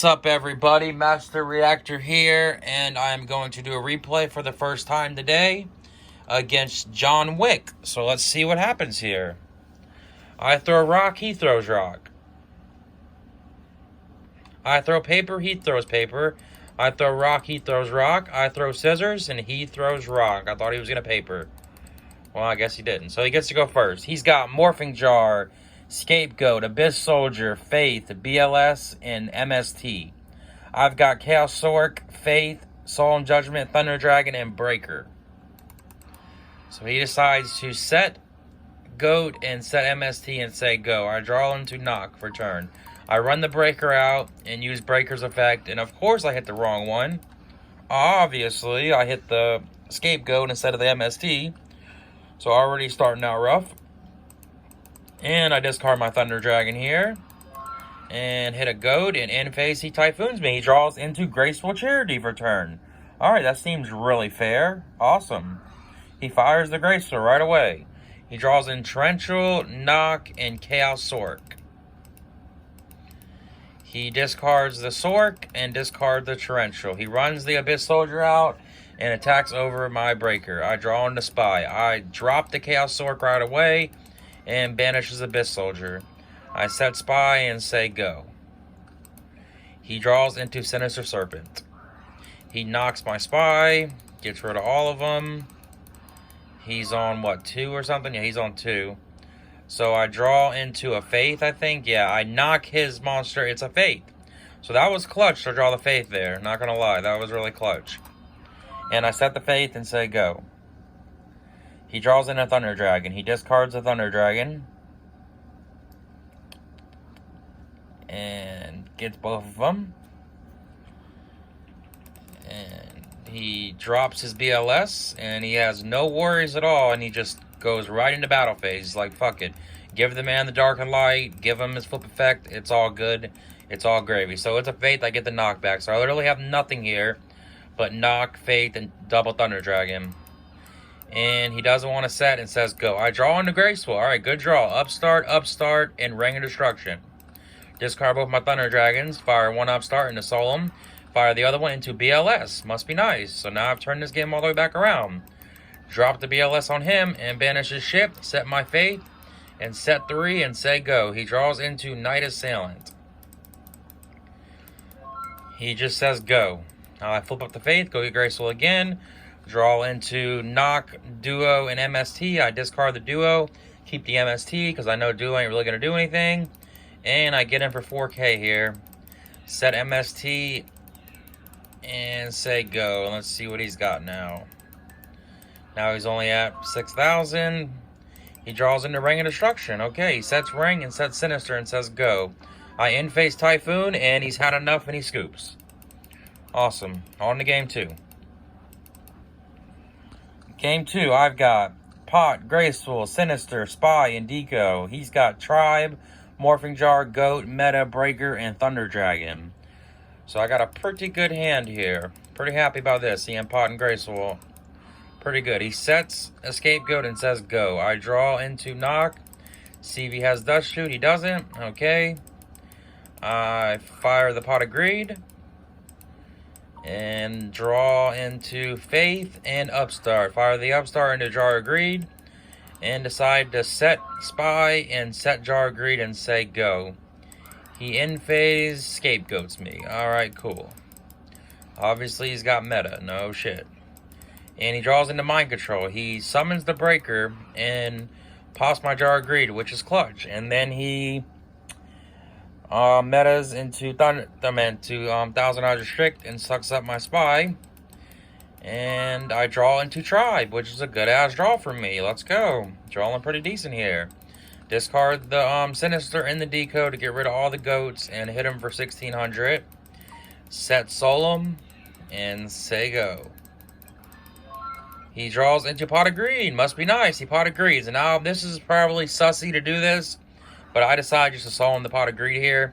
What's up, everybody? Master Reactor here, and I'm going to do a replay for the first time today against John-Wick. So let's see what happens here. I throw rock, he throws rock. I throw paper, he throws paper. I throw rock, he throws rock. I throw scissors, and he throws rock. I thought he was going to paper. Well, I guess he didn't. So he gets to go first. He's got Morphing Jar, Scapegoat, Abyss Soldier, Faith, BLS, and MST. I've got Chaos Sork, Faith, Solemn Judgment, Thunder Dragon, and Breaker. So he decides to set Goat and set MST and say go. I draw him to knock for turn. I run the Breaker out and use Breaker's effect, and of course I hit the wrong one. Obviously, I hit the Scapegoat instead of the MST. So already starting out rough. And I discard my Thunder Dragon here. And hit a Goat, and in phase he Typhoons me. He draws into Graceful Charity for turn. Alright, that seems really fair. Awesome. He fires the Graceful right away. He draws in Torrential, Knock, and Chaos Sork. He discards the Sork and discards the Torrential. He runs the Abyss Soldier out and attacks over my Breaker. I draw into Spy. I drop the Chaos Sork right away and banishes Abyss Soldier. I set Spy and say go. He draws into Sinister Serpent. He knocks my Spy, gets rid of all of them. He's on, what, 2 or something? Yeah, he's on 2. So I draw into a Faith, I think. Yeah, I knock his monster. It's a Faith. So that was clutch to draw the Faith there. Not going to lie, that was really clutch. And I set the Faith and say go. He draws in a Thunder Dragon. He discards a Thunder Dragon. And gets both of them. And he drops his BLS. And he has no worries at all. And he just goes right into battle phase. He's like, fuck it. Give the man the dark and light. Give him his flip effect. It's all good. It's all gravy. So it's a Faith. I get the knockback. So I literally have nothing here but knock, Faith, and double Thunder Dragon. And he doesn't want to set and says go. I draw into Graceful. Alright, good draw. Upstart, Upstart, and Ring of Destruction. Discard both my Thunder Dragons. Fire one Upstart into Solemn. Fire the other one into BLS. Must be nice. So now I've turned this game all the way back around. Drop the BLS on him and banish his ship. Set my Faith. And set 3 and say go. He draws into Night Assailant. He just says go. I flip up the Faith, go get Graceful again. Draw into Knock, Duo, and MST. I discard the Duo. Keep the MST because I know Duo ain't really going to do anything. And I get him for 4K here. Set MST and say go. Let's see what he's got now. Now he's only at 6,000. He draws into Ring of Destruction. Okay, he sets Ring and sets Sinister and says go. I in-face Typhoon and he's had enough and he scoops. Awesome. On to game 2. Game 2, I've got Pot, Graceful, Sinister, Spy, and Deco. He's got Tribe, Morphing Jar, Goat, Meta, Breaker, and Thunder Dragon. So I got a pretty good hand here. Pretty happy about this. Seeing Pot and Graceful. Pretty good. He sets a Scapegoat and says go. I draw into Knock. See if he has Dust Shoot. He doesn't. Okay. I fire the Pot of Greed. And draw into Faith and Upstart. Fire the Upstart into Jar of Greed. And decide to set Spy and set Jar of Greed and say go. He in-phase Scapegoats me. Alright, cool. Obviously he's got meta. No shit. And he draws into Mind Control. He summons the Breaker and pops my Jar of Greed, which is clutch. And then he metas into Thousand Eyes Restrict and sucks up my Spy. And I draw into Tribe, which is a good ass draw for me. Let's go. Drawing pretty decent here. Discard the Sinister and the Deco to get rid of all the goats and hit him for 1,600. Set Solemn and say go. He draws into Pot of Greed. Must be nice. He Pot of Greeds. And now this is probably sussy to do this. But I decided just to Solemn the Pot of Greed here.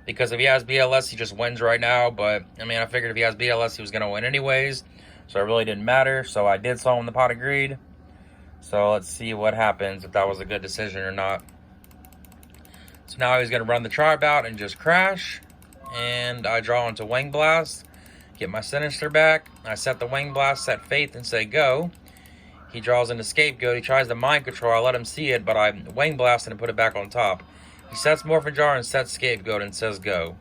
Because if he has BLS, he just wins right now. But, I mean, I figured if he has BLS, he was going to win anyways. So it really didn't matter. So I did Solemn the Pot of Greed. So let's see what happens, if that was a good decision or not. So now he's going to run the Tribe out and just crash. and I draw into Wing Blast, get my Sinister back. I set the Wing Blast, set Faith, and say go. He draws into Scapegoat. He tries to mind control. I let him see it, but I Wing Blasted and put it back on top. He sets Morphin Jar and sets Scapegoat and says go.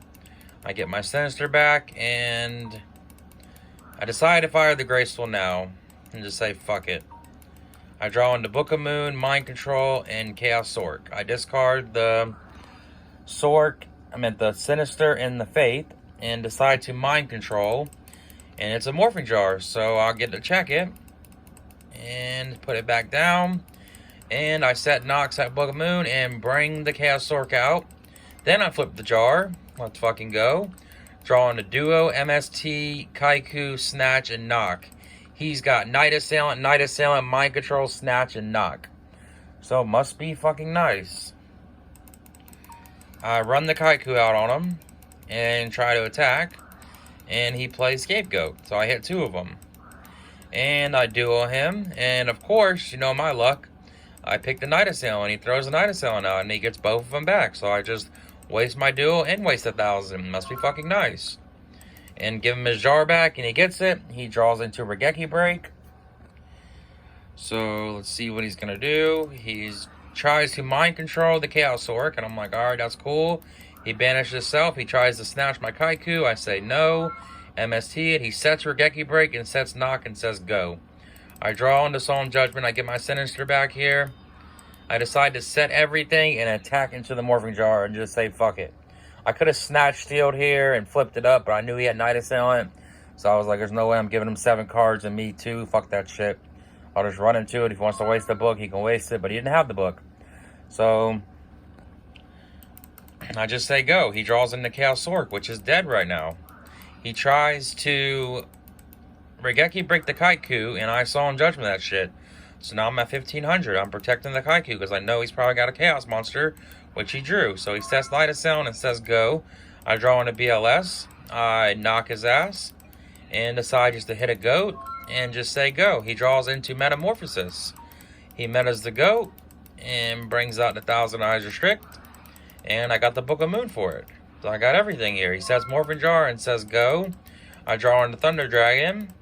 I get my Sinister back, and I decide to fire the Graceful now and just say fuck it. I draw into Book of Moon, Mind Control, and Chaos Sork. I discard the the Sinister and the Faith, and decide to Mind Control. And it's a Morphing Jar, so I'll get to check it and put it back down. And I set Nox at Book of Moon and bring the Chaos Sork out. Then I flip the jar. Let's fucking go. Draw into Duo, MST, Kaiku, Snatch, and Knock. He's got Night Assailant, Mind Control, Snatch, and Knock. So must be fucking nice. I run the Kaiku out on him and try to attack. And he plays Scapegoat. So I hit 2 of them. And I duo him. And of course, you know my luck, I pick the Night Assailant. He throws the Night Assailant out and he gets both of them back. So I just waste my duo and waste 1,000. Must be fucking nice. And give him his jar back and he gets it. He draws into Regeki Break. So let's see what he's going to do. He tries to Mind Control the Chaos Sork. And I'm like, alright, that's cool. He banishes himself. He tries to snatch my Kaiku. I say no. MST it. He sets Regeki Break and sets Knock and says go. I draw into Solemn Judgment. I get my Sinister back here. I decide to set everything and attack into the Morphing Jar and just say fuck it. I could have snatched Steeled here and flipped it up, but I knew he had Night Assailant. So I was like, there's no way I'm giving him 7 cards and me too. Fuck that shit. I'll just run into it. If he wants to waste the book, he can waste it. But he didn't have the book. So I just say go. He draws into Chaos Sork, which is dead right now. He tries to Regeki Break the Kaiku, and I Solemn Judgment that shit. So now I'm at 1,500. I'm protecting the Kaiku because I know he's probably got a Chaos Monster, which he drew. So he sets Night Assailant and says go. I draw into BLS. I knock his ass and decide just to hit a goat and just say go. He draws into Metamorphosis. He metas the goat and brings out the Thousand Eyes Restrict. And I got the Book of Moon for it. So I got everything here. He sets Morphin Jar and says go. I draw into Thunder Dragon.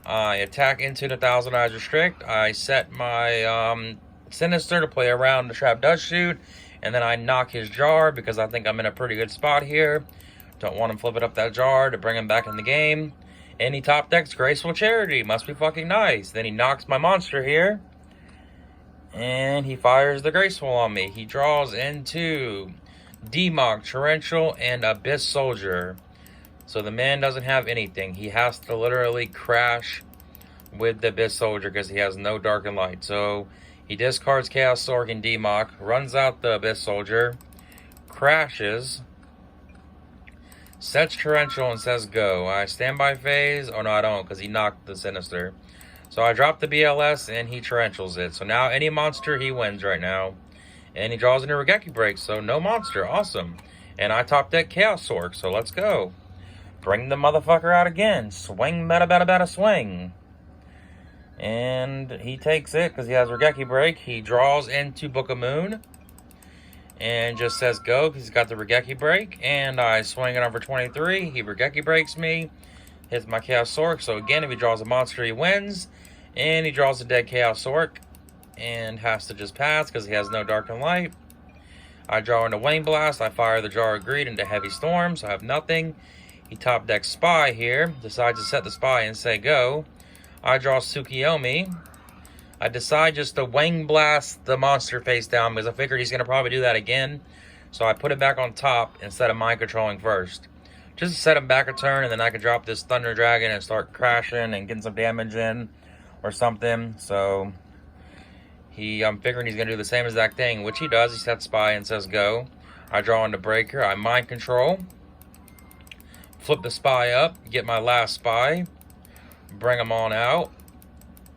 I attack into the Thousand Eyes Restrict. I set my Sinister to play around the Trap Does Shoot. And then I knock his jar because I think I'm in a pretty good spot here. Don't want him flipping up that jar to bring him back in the game. And he top decks Graceful Charity. Must be fucking nice. Then he knocks my monster here. And he fires the Graceful on me. He draws into Demog, Torrential, and Abyss Soldier. So the man doesn't have anything. He has to literally crash with the Abyss Soldier because he has no Dark and Light. So he discards Chaos Sork and Demog, runs out the Abyss Soldier, crashes, sets Torrential and says go. I standby phase. Oh no, I don't because he knocked the Sinister. So I drop the BLS and he Torrentials it. So now any monster he wins right now. And he draws into Regeki Break. So no monster. Awesome. And I top deck Chaos Sork. So let's go. Bring the motherfucker out again. Swing, bada, swing. And he takes it because he has Regeki Break. He draws into Book of Moon. And just says go because he's got the Regeki Break. And I swing it on for 23. He Regeki Breaks me. Hits my Chaos Sork. So again, if he draws a monster, he wins. And he draws a dead Chaos Sork. And has to just pass because he has no Dark and Light. I draw into Wing Blast. I fire the Jar of Greed into Heavy Storm. So I have nothing. He top decks Spy here. Decides to set the Spy and say go. I draw Tsukiyomi. I decide just to Wing Blast the monster face down because I figured he's going to probably do that again. So I put it back on top instead of mind controlling first. Just to set him back a turn, and then I can drop this Thunder Dragon and start crashing and getting some damage in or something. So I'm figuring he's going to do the same exact thing, which he does. He sets Spy and says go. I draw into Breaker. I mind control. Flip the Spy up. Get my last Spy. Bring him on out.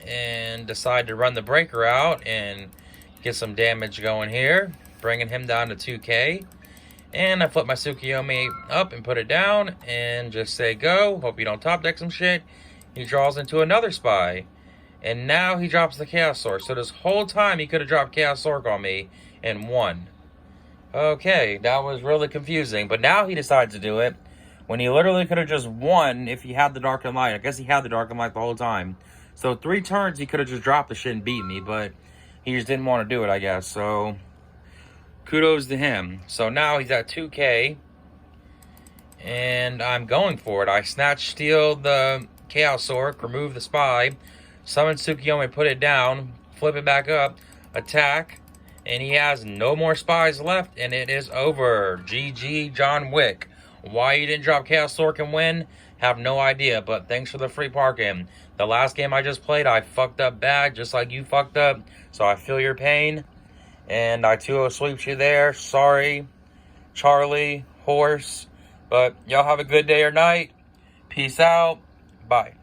And decide to run the Breaker out and get some damage going here. Bringing him down to 2k. And I flip my Tsukiyomi up and put it down and just say go. Hope you don't top deck some shit. He draws into another Spy. And now he drops the Chaos Sork. So this whole time he could have dropped Chaos Sork on me and won. Okay, that was really confusing. But now he decides to do it when he literally could have just won if he had the Dark and Light. I guess he had the Dark and Light the whole time. So 3 turns he could have just dropped the shit and beat me, but he just didn't want to do it, I guess. So kudos to him. So now he's at 2K. And I'm going for it. I snatch, steal the Chaos Orc, remove the spy, summon Tsukiyomi, put it down, flip it back up, attack, and he has no more spies left, and it is over. GG, John-Wick. Why you didn't drop Chaos Orc and win? Have no idea, but thanks for the free parking. The last game I just played, I fucked up bad, just like you fucked up, so I feel your pain, and I 2-0 sweeps you there. Sorry, Charlie, Horse. But y'all have a good day or night. Peace out. Bye.